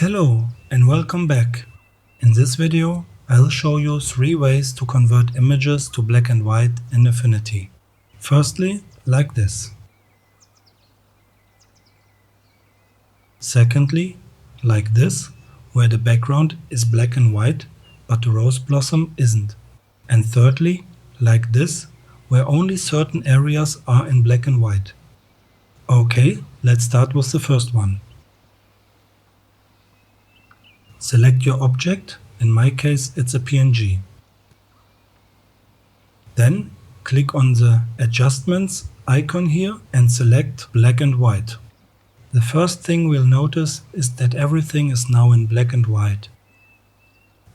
Hello and welcome back. In this video, I'll show you 3 ways to convert images to black and white in Affinity. Firstly, like this. Secondly, like this, where the background is black and white, but the rose blossom isn't. And thirdly, like this, where only certain areas are in black and white. Okay, let's start with the first one. Select your object, in my case it's a PNG. Then click on the Adjustments icon here and select Black and White. The first thing we'll notice is that everything is now in black and white,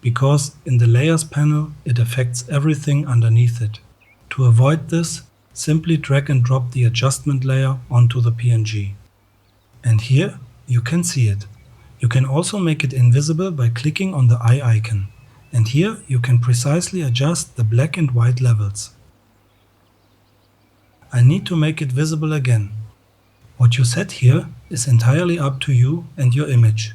because in the Layers panel it affects everything underneath it. To avoid this, simply drag and drop the adjustment layer onto the PNG. And here you can see it. You can also make it invisible by clicking on the eye icon, and here you can precisely adjust the black and white levels. I need to make it visible again. What you set here is entirely up to you and your image.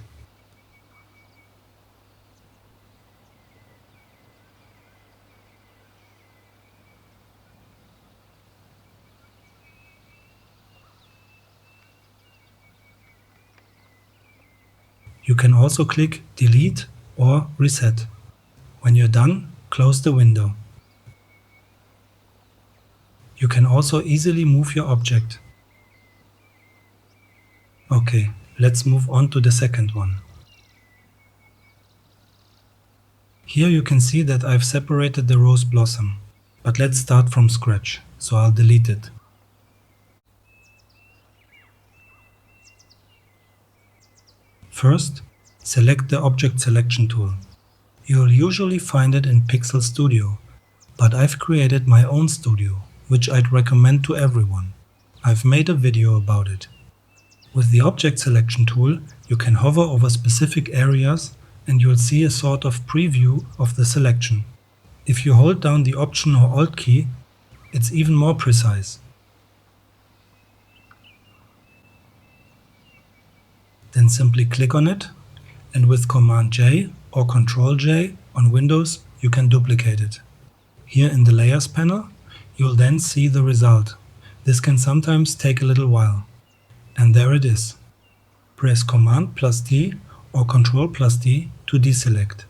You can also click Delete or Reset. When you're done, close the window. You can also easily move your object. Okay, let's move on to the second one. Here you can see that I've separated the rose blossom, but let's start from scratch, so I'll delete it. First, select the Object Selection tool. You'll usually find it in Pixel Studio, but I've created my own studio, which I'd recommend to everyone. I've made a video about it. With the Object Selection tool, you can hover over specific areas and you'll see a sort of preview of the selection. If you hold down the Option or Alt key, it's even more precise. Then simply click on it, and with Command J or Ctrl J on Windows, you can duplicate it. Here in the Layers panel, you'll then see the result. This can sometimes take a little while. And there it is. Press Command plus D or Ctrl plus D to deselect.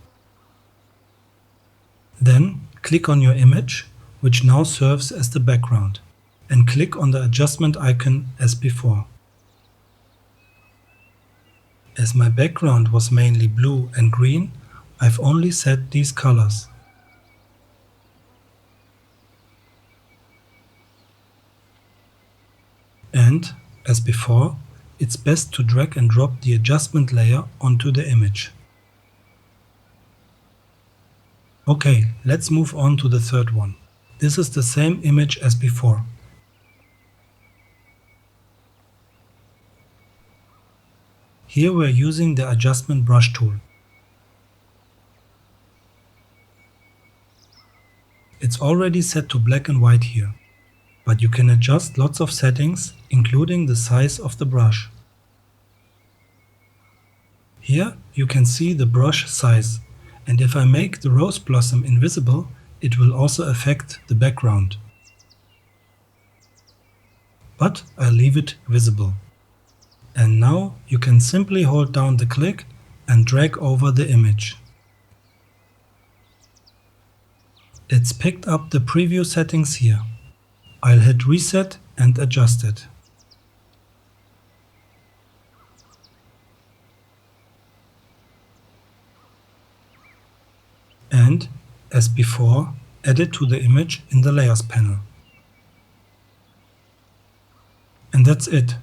Then click on your image, which now serves as the background, and click on the adjustment icon as before. As my background was mainly blue and green, I've only set these colors. And, as before, it's best to drag and drop the adjustment layer onto the image. Okay, let's move on to the third one. This is the same image as before. Here we're using the Adjustment Brush tool. It's already set to black and white here, but you can adjust lots of settings, including the size of the brush. Here you can see the brush size, and if I make the rose blossom invisible, it will also affect the background. But I'll leave it visible. And now you can simply hold down the click and drag over the image. It's picked up the preview settings here. I'll hit Reset and adjust it. And, as before, add it to the image in the Layers panel. And that's it.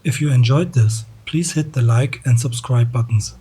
If you enjoyed this, please hit the like and subscribe buttons.